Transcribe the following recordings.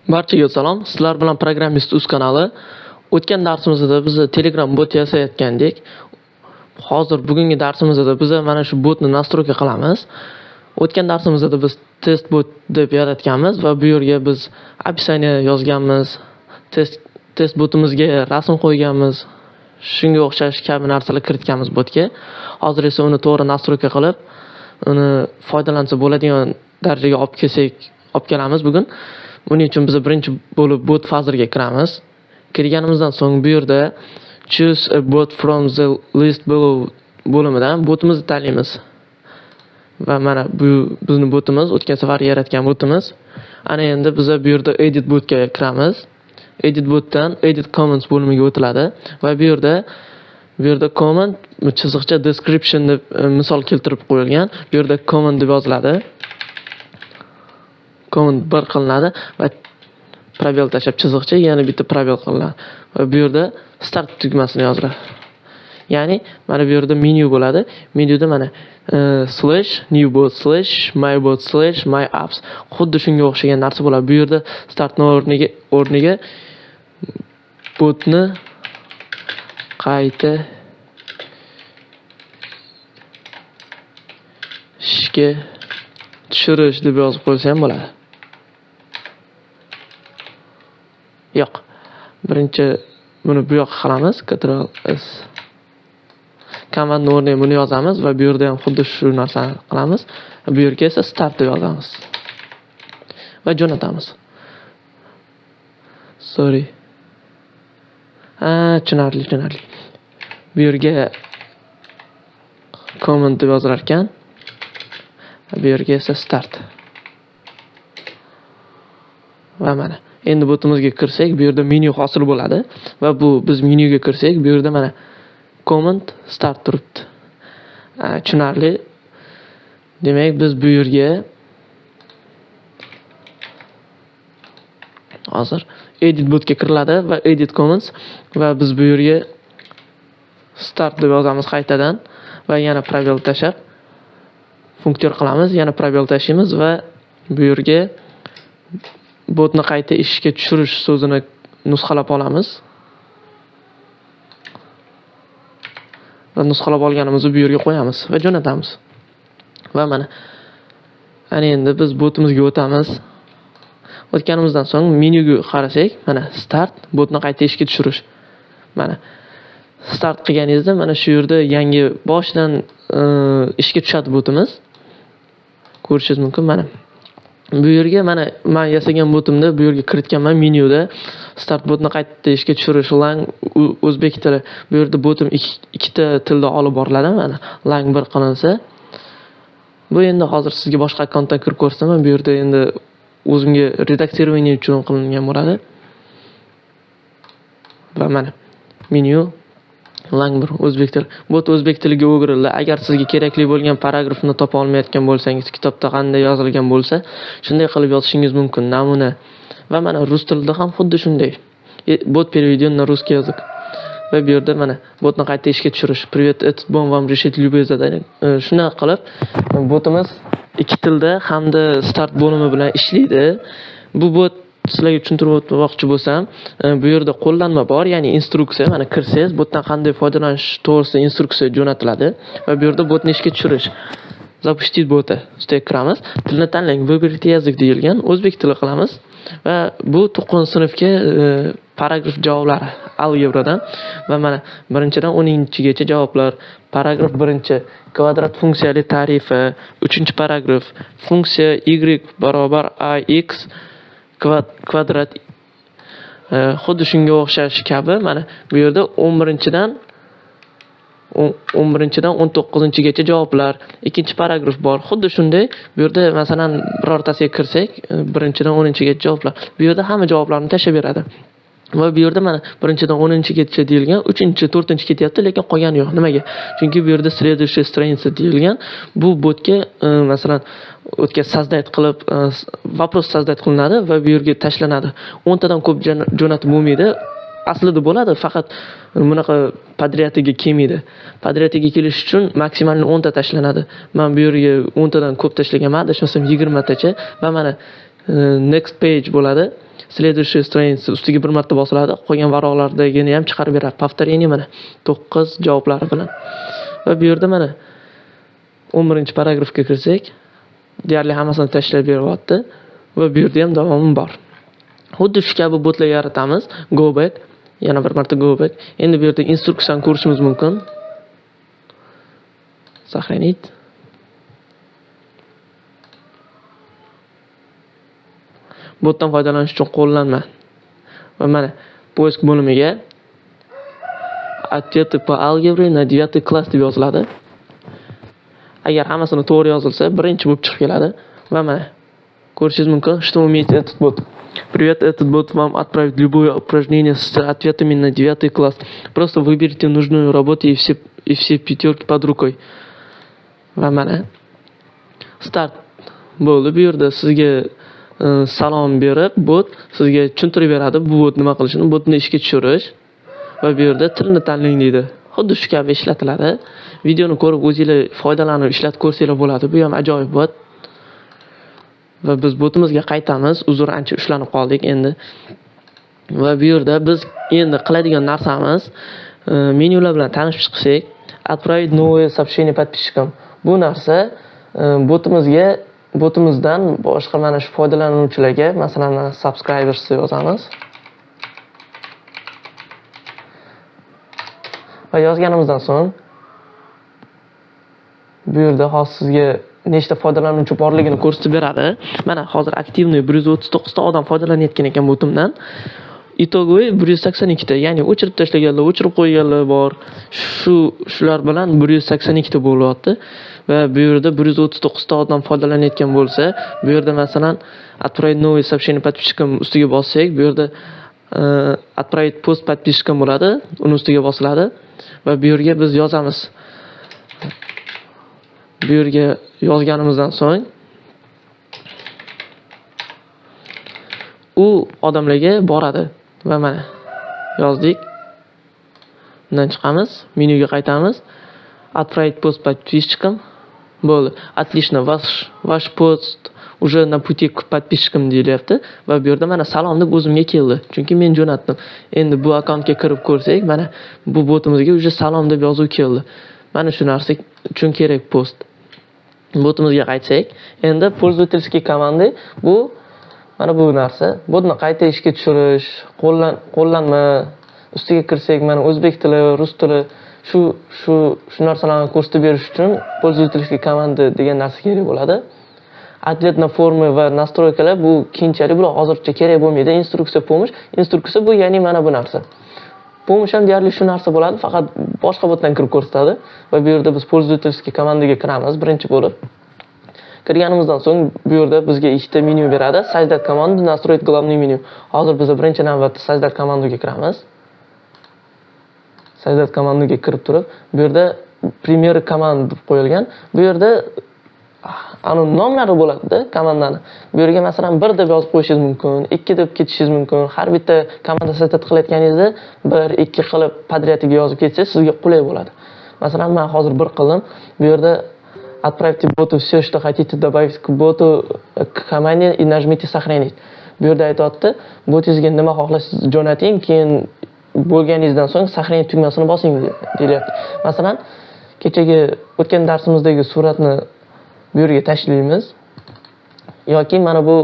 Barchaga salom. Sizlar bilan Programmist uz kanali. O'tgan darsimizda biz Telegram bot yasayotgandik. Hozir bugungi darsimizda biz mana shu botni nastroyka qilamiz. O'tgan darsimizda biz test bot deb yaratganmiz va bu yerga biz описание yozganmiz. Test botimizga rasm qo'yganmiz. Shunga o'xshash kabi narsalar kiritganmiz botga. Hozir esa uni to'g'ri nastroyka qilib, uni foydalansa bo'ladigan darajaga olib kelamiz bugun. Buning uchun biz birinchi bo'lib bot fazerga kiramiz. Kirganimizdan so'ng bu yerda choose a bot from the list below bo'limidan botimizni tanlaymiz. Va mana bu bizning botimiz, o'tgan safar yaratgan botimiz. Ana endi biz bu yerda edit botga kiramiz. Edit botdan edit comments bo'limiga o'tiladi va bu yerda comment chiziqcha description deb misol keltirib qo'yilgan. Bu yerda comment deb yoziladi. Comment bir qilinadi va probel tashab chiziqcha yana bitta probel qilinadi. Va bu yerda start tugmasini yoziladi. Ya'ni mana bu yerda menu bo'ladi. Menyuda mana slash new bot slash my bot slash my apps xuddi shunga o'xshagan narsa bo'ladi. Bu yerda startning o'rniga botni qayta ishga tushirish deb yozib qo'ysa ham bo'ladi. Yo'q. Birinchi buni bu yoqqa qilamiz. Ctrl S. Komandni o'rniga buni yozamiz va bu yerda ham xuddi shu narsani qilamiz. Bu yerga esa start deb yozamiz. Va jo'natamiz. Sorry. Tushunarli. Bu yerga comment deb yozilar ekan. Bu yerga esa start. Va mana endi botimizga kirsak, bu yerda menyu hosil bo'ladi va biz menyuga kirsak, bu yerda mana comment start turibdi. Tushunarli. Demak, biz bu yerga hozir edit botga kiriladi va edit comments va biz bu yerga start deb yozamiz qaytadan va yana probel tashab funksiya qilamiz, yana probel tashlaymiz va bu yerga botni qayta ishga tushirish so'zini nusxalab olamiz. Va nusxalab olganimizni bu yerga qo'yamiz va jo'natamiz. Va mana endi biz botimizga o'tamiz. O'tganimizdan so'ng menyuga qarasak, mana start, botni qayta ishga tushirish. Mana start qilganingizda mana shu yerda yangi boshdan ishga tushadi botimiz. Ko'rishingiz mumkin mana. Bu yerga mana men yasagan botimda bu yerga kiritganman menyuda start botni qayta ishga tushirish lang o'zbek tili. Bu yerda botim ikkita tilda olib boriladi mana. Lang bir qilinsa. Bu endi hozir sizga boshqa akkauntdan kirib ko'rsaman, bu yerda endi o'zimga redaksирование uchun qilingan bo'ladi. Va mana menyu lang bir o'zbek tili. Bot o'zbek tiliga o'girildi. Agar sizga kerakli bo'lgan paragrafni topa olmayotgan bo'lsangiz, kitobda qanday yozilgan bo'lsa, shunday qilib yozishingiz mumkin. Namuna. Va mana rus tilida ham xuddi shunday. Bot переведен на русский язык. Va bu yerda mana botni qayta ishga tushirish. Привет, этот бот вам решит любые задания. Shuna qilib botimiz ikki tilda hamda start bo'limi bilan ishlaydi. Bu bot sizlarga tushuntirib o'tmoqchi bo'lsam, bu yerda qo'llanma bor, ya'ni instruksiya. Mana kirsangiz, botdan qanday foydalanish to'g'risida instruksiya jo'natiladi va bu yerda botni ishga tushirish. Запустить bota ustiga kiramiz. Tilni tanlang. Выберите язык deyilgan. O'zbek tili qilamiz va bu 9-sinfga paragraf javoblari algebradan va mana birinchidan 10-gacha javoblar. Paragraf 1, kvadrat funksiyali tarifi, 3-paragraf funksiya y barobar ax kvadrat xuddi shunga o'xshash kabi mana bu yerda 11-dan 19-gacha javoblar, 2-paragraf bor. Xuddi shunday bu yerda masalan birortasiga kirsak, 1-dan 10-gacha javoblar. Bu yerda hamma javoblarni tashab beradi. Va bu yerda mana 1-dan 10-gacha deyilgan, 3-chi, 4-chi ketyapti, lekin qolgani yo'q. Nimaga? Chunki bu yerda следующая страница deyilgan. Bu botga masalan o'tga sozdать qilib, вопрос sozdать qilinadi va bu yerga tashlanadi. 10 tadan ko'p jo'natib bo'lmaydi. Aslida bo'ladi, faqat bunaqa podrяdiga kelmaydi. Podrяdiga kelish uchun maksimalni 10 ta tashlanadi. Men bu yerga 10 tadan ko'p tashlaganman, adashmasam 20 tacha va mana next page bo'ladi. Следующая страница ustiga bir marta bosiladi. Qolgan varaqlardagini ham chiqarib beradi. Повторение mana 9 javoblari bilan. Va bu yerda mana 11-paragrafga kirsak, deyarli hammasini tashlab beryapti va bu yerda ham davomi bor. Xuddi shu kabi botlar yaratamiz. Go back, yana bir marta go back. Endi bu yerda instruksiyani ko'rishimiz mumkin. Сохранить. Botdan foydalanish uchun qo'llanma. Va mana poisk bo'limiga ответы по алгебре на 9 klass deb yoziladi. Agar hammasini to'g'ri yozilsa, birinchi bo'lib chiqib keladi. Va mana ko'rishingiz mumkin, что умеет этот бот. Привет, этот бот вам отправит любое упражнение с ответами на 9 класс. Просто выберите нужную работу и все пятерки под рукой. Va mana start bo'ldi. Bu yerda sizga salom berib, bot sizga tushuntirib beradi bu bot nima qilishini, botni ishga tushirish va bu yerda tilni tanlang deydi. Xuddi shu kabi ishlatiladi. Videoni ko'rib o'zingizlar foydalanib ishlatib ko'rsanglar bo'ladi. Bu ham ajoyib bot. Va biz botimizga qaytamiz. Uzr, ancha ushlanib qoldik endi. Va bu yerda biz endi qiladigan narsamiz menyular bilan tanishib chiqsak, отправить новое сообщение подписчикам. Bu narsa botimizdan boshqa mana shu foydalanuvchilarga, masalan, mana subscribers deb yozamiz. Va yozganimizdan so'ng bu yerda hozir sizga nechta foydalanuvchi borligini ko'rsatib beradi. Mana hozir aktivniy 139 ta odam foydalanayotgan ekan botimdan. Itogoviy 182 ta, ya'ni o'chirib tashlaganlar, o'chirib qo'yganlar bor. Shular bilan 182 ta bo'lyapti. Va bu yerda 139 ta odam foydalanayotgan bo'lsa, bu yerda masalan отправить новое сообщение подписчикам ustiga bossak, bu yerda отправить пост подписчикам bo'ladi, uni ustiga bosiladi va bu yerga biz yozamiz. Bu yerga yozganimizdan so'ng u odamlarga boradi va mana yozdik. Bundan chiqamiz, menyuga qaytamiz. Отправить пост подписчикам. Bo'ldi. Отлично. Ваш пост уже на пути к подписчикам deyilyapti va bu yerda mana salom deb o'zimga keldi. Chunki men jo'natdim. Endi bu akkauntga kirib ko'rsak, mana bu botimizga уже salom deb yozuv keldi. Mana shu narsa uchun kerak post. Botimizga qaytsak, endi пользовательский команды bu mana bu narsa. Botni qayta ishga tushirish, qo'llanma ustiga kirsak, mana o'zbek tili, rus tili shu narsalarni ko'rsatib berish uchun пользовательский команды degan narsa kerak bo'ladi. Ответ на формы va настройкалар bu keyinchalik bular hozircha kerak bo'lmaydi. Instruksiya pomosh. Instruksiya bu ya'ni mana bu narsa. Pomosh ham deyarli shu narsa bo'ladi, faqat boshqa botdan kirib ko'rsatadi va bu yerda biz пользовательский komandaga kiramiz birinchi bo'lib. Kirganimizdan so'ng bu yerda bizga ikkita menyu beradi. Создать команду, настроить главный меню. Hozir biz birinchi navbatda создать komandaga kiramiz. Создать komandaga kirib turib, bu yerda примеры komand deb qo'yilgan. Bu yerda nomlari bo'ladi komandani. Bu yerga masalan 1 deb yozib qo'yishingiz mumkin, 2 deb ketishingiz mumkin. Har bitta komanda so'zlat qilayotganingizda 1, 2 qilib podrяdiga yozib ketsangiz sizga qulay bo'ladi. Masalan, men hozir 1 qildim. Bu yerda отправьте боту все, что хотите добавить к боту к команде и нажмите сохранить. Bu yerda aytayapti, botingizga nima xohlasangiz jo'nating, keyin bo'lganingizdan so'ng сохранить tugmasini bosing deyapti. Masalan, kechagi o'tgan darsimizdagi suratni bu yerga tashlaymiz yoki mana bu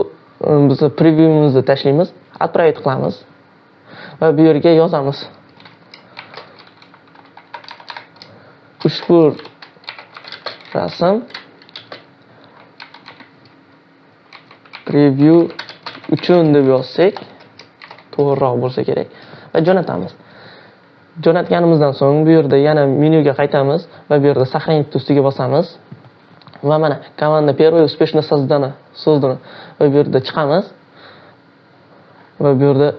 biz previewimizni tashlaymiz, отправить qilamiz va bu yerga yozamiz. Ushbu rasm preview uchun deb yozsak to'g'riroq bo'lsa kerak va jo'natamiz. Jo'natganimizdan so'ng bu yerda yana menyuga qaytamiz va bu yerda сохранить ustiga bosamiz. Va mana komanda первая успешно создана va bu yerda chiqamiz va bu yerda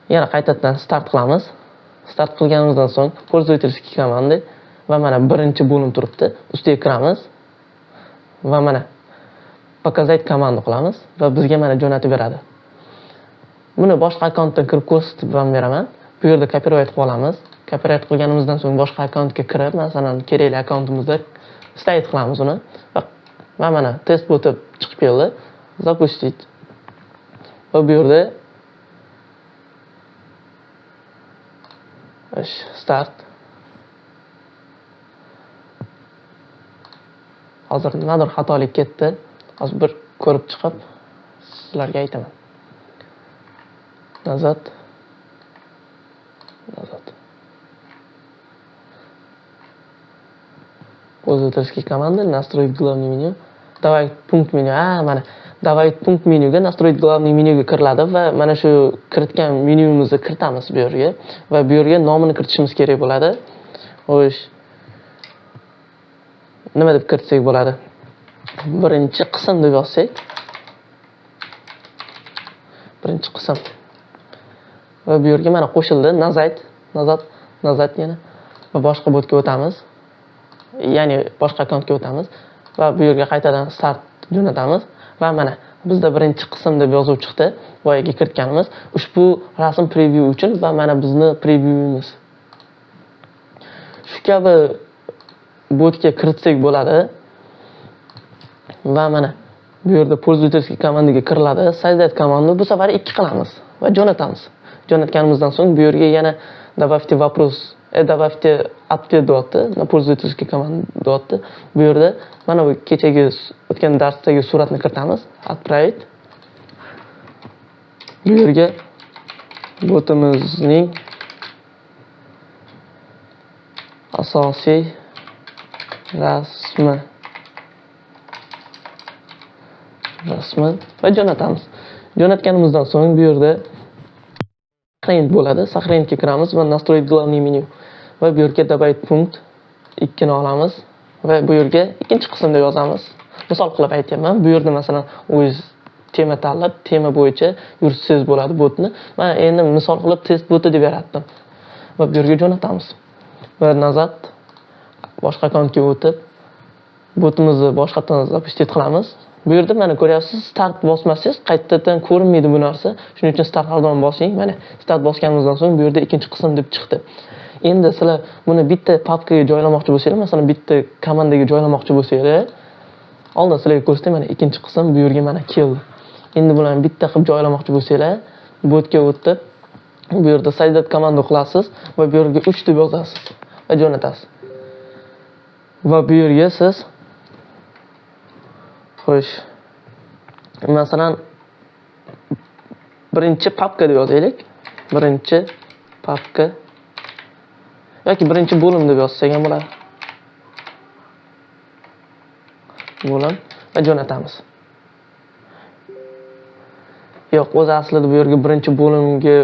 yana qaytadan start qilamiz. Start qilganimizdan so'ng пользовательский команды va mana birinchi bo'lim turibdi. Ustiga kiramiz va mana показать komandu qilamiz va bizga mana jo'natib beradi. Buni boshqa akkauntdan kirib ko'rsatib ham beraman. Bu yerda copyright qilib olamiz. Copyright qilganimizdan so'ng boshqa akkauntga kirib, masalan, kerakli akkauntimizda stavить qilamiz uni va mana test boti chiqib keldi. Запустить. Va bu yerda Xo'sh, start. Hozir nimadir xatolik ketdi. Hozir bir ko'rib chiqib sizlarga aytaman. Nazad. Пользовательские команды, настроить главный меню. Добавить punkt menyu. Mana добавить punkt menyuga настроить главный menyuga kiriladi va mana shu kiritgan menyumuzni kiritamiz bu yerga va bu yerga nomini kiritishimiz kerak bo'ladi. Xo'sh. Nima deb kiritsak bo'ladi? Birinchi qism deb yozsak. Birinchi qism. Va bu yerga mana qo'shildi. Nazad yana va boshqa botga o'tamiz. Ya'ni boshqa akkauntga o'tamiz va bu yerga qaytadan start jo'natamiz va mana bizda birinchi qism deb yozuv chiqdi. Boyaga kiritganimiz. Ushbu rasm preview uchun va mana bizni previewimiz. Shu kabi botga kiritsak bo'ladi. Va mana bu yerda пользовательский komandaga kiriladi. Soздать komandani bu safar 2 qilamiz va jo'natamiz. Jo'natganimizdan so'ng bu yerga yana добавьте вопрос, добавьте ответ deyapti. Na пользовательский komanda deyapti. Bu yerda mana bu kechagi o'tgan darsdagi suratni kiritamiz. Отправить. Bu yerga botimizning asosiy rasmi va jo'natamiz. Jo'natganimizdan so'ng bu yerda сохранить bo'ladi. Сохранitga kiramiz va настроить главный меню. Va bu yerga добавить punkt 2 ni olamiz va bu yerga ikkinchi qismda yozamiz. Misol qilib aytyapman. Bu yerda masalan o'zingiz tema tanlab, tema bo'yicha yuritsangiz bo'ladi botni. Men endi misol qilib test boti deb yaratdim. Va bu yerga jo'natamiz. Va nazad boshqa akkauntga o'tib botimizni boshqatdan запустить qilamiz. Bu yerda mana ko'ryapsiz, start bosmasangiz qaytadan ko'rinmaydi bu narsa. Shuning uchun start hardon bosing. Mana start bosganimizdan so'ng bu yerda ikkinchi qism deb chiqdi. Endi sizlar buni bitta papkaga joylamoqchi bo'lsangiz, masalan bitta komandaga joylamoqchi bo'lsangiz, oldin sizlarga ko'rsatdim, mana ikkinchi qism bu yerga mana keldi. Endi bularni bitta qilib joylamoqchi bo'lsangiz, botga o'tib, bu yerda soздать komanda qilasiz va bu yerga 3 deb yozasiz va jo'natasiz. Va bu yerga siz xo'sh. Masalan birinchi papka deb yozaylik. Birinchi papka yoki birinchi bo'lim deb yozsak ham bo'ladi. Bo'lim va jo'natamiz. Yo'q, o'zi aslida bu yerga birinchi bo'limga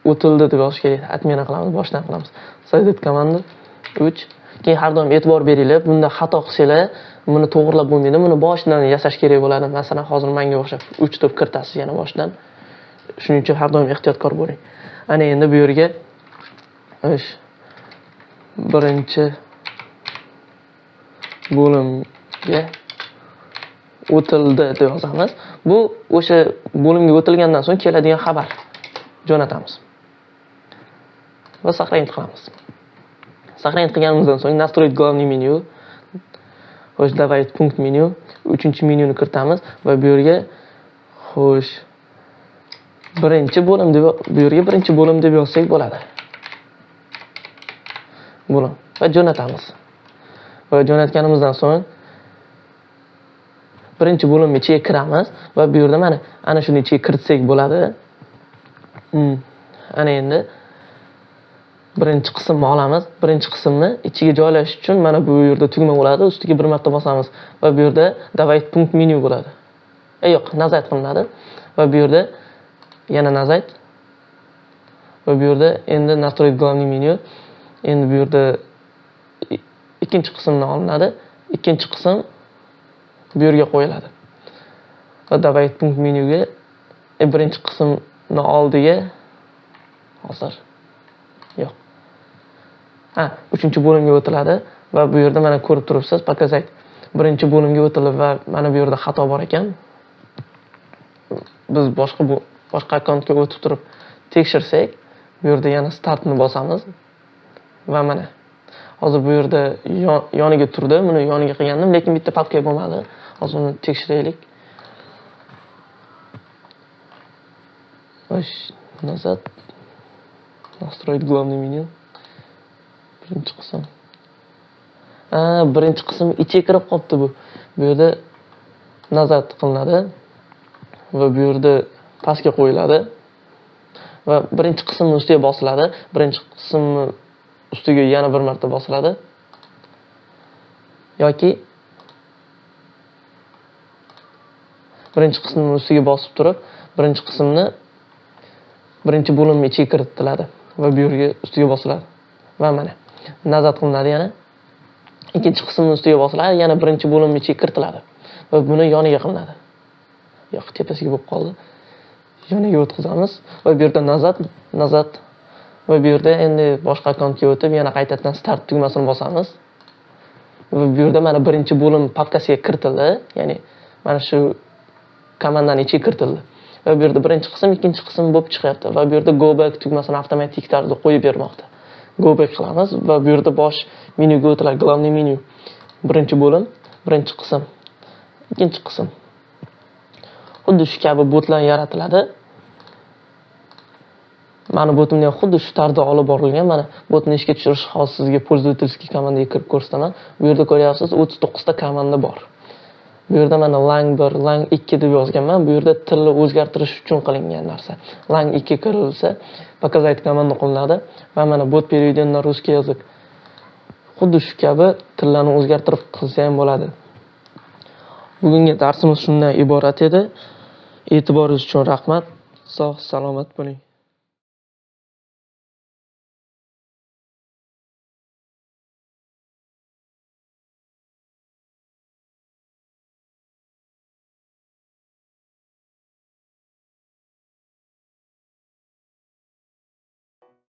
o'tildi deb yozish kerak. Отмена qilamiz, boshdan qilamiz. Sozdать komanda 3. Keyin har doim e'tibor beringlar. Bunda xato qilsanglar, buni to'g'rilab bo'lmaydi. Buni boshidan yasash kerak bo'ladi. Masalan, hozir menga o'xshab 3 deb kiritasiz yana boshidan. Shuning uchun har doim ehtiyotkor bo'ling. Ana endi bu yerga birinchi bo'limga o'tildi deb yozamiz. Bu o'sha bo'limga o'tilgandan so'ng keladigan xabar. Jo'natamiz. Va сохранить qilamiz. Сохранить qilganimizdan so'ng настроить главный меню. Xo'sh, добавить punkt menyu. 3-menyuni kiritamiz va bu yerga xo'sh birinchi bo'lim deb bu yerga birinchi bo'lim deb yozsak bo'ladi. Bo'lim va jo'natamiz. Va jo'natganimizdan so'ng birinchi bo'limga ichiga kiramiz va bu yerda mana ana shuni ichiga kiritsak bo'ladi. Ana endi birinchi qismni olamiz. Birinchi qismni ichiga joylash uchun mana bu yerda tugma bo'ladi. Ustiga bir marta bosamiz va bu yerda добавить punkt menyu bo'ladi. Yo'q, nazad qilinadi va bu yerda yana nazad va bu yerda endi настроить главный меню. Endi bu yerda ikkinchi qismdan olinadi. Ikkinchi qism bu yerga qo'yiladi. Va добавить punkt menyuga birinchi qismni oldiga hozir yo'q. 3-chi bo'limga o'tiladi va bu yerda mana ko'rib turibsiz, показать. Birinchi bo'limga o'tildi va mana bu yerda xato bor ekan. Biz boshqa akkauntga o'tib turib tekshirsak, bu yerda yana startni bosamiz va mana hozir bu yerda yoniga turdi. Buni yoniga qilgandim, lekin bitta papka bo'lmadi. Hozir uni tekshiraylik. Назад. Настроить главный меню. Birinchi qism. Birinchi qism ichiga kirib qolibdi bu. Bu yerda nazar qilinadi va bu yerda pastga qo'yiladi va birinchi qismning ustiga bosiladi. Birinchi qismning ustiga yana bir marta bosiladi. Yoki birinchi qismning ustiga bosib turib, birinchi qismni birinchi bo'limning ichiga kiritiladi va bu yerga ustiga bosiladi. Va mana nazar qilinadi yana. Ikkinchi qismning ustiga bosiladi, yana birinchi bo'limning ichiga kiritiladi va buni yoniga qilinadi. Yo'q, tepasiga bo'lib qoldi. Yoniga o'tkazamiz va bu yerda nazar va bu yerda endi boshqa akkauntga o'tib, yana qaytadan start tugmasini bosamiz. Va bu yerda mana birinchi bo'lim papkasiga kiritildi, ya'ni mana shu komandani ichiga kiritildi. Va bu yerda birinchi qism, ikkinchi qism bo'lib chiqyapti va bu yerda go back tugmasini avtomatik tarzda qo'yib bermoqda. Go back qilamiz va bu yerda bosh menyuga o'tiladi, главный menyu. Birinchi bo'lim, birinchi qism, ikkinchi qism. Xuddi shu kabi botlar yaratiladi. Mana botimni ham xuddi shu tarzda olib borilgan. Mana botni ishga tushirish hozir sizga пользовательский komandaga kirib ko'rsataman. Bu yerda ko'ryapsiz, 39 ta komanda bor. Bu yerda mana lang 1, lang 2 deb yozganman. Bu yerda tilni o'zgartirish uchun qilingan narsa. Lang 2 kirilsa, показать komanda qilinadi va mana bot переведен на русский язык. Xuddi shu kabi tillarni o'zgartirib qilsa ham bo'ladi. Bugungi darsimiz shundan iborat edi. E'tiboringiz uchun rahmat. Sog' salomat bo'ling.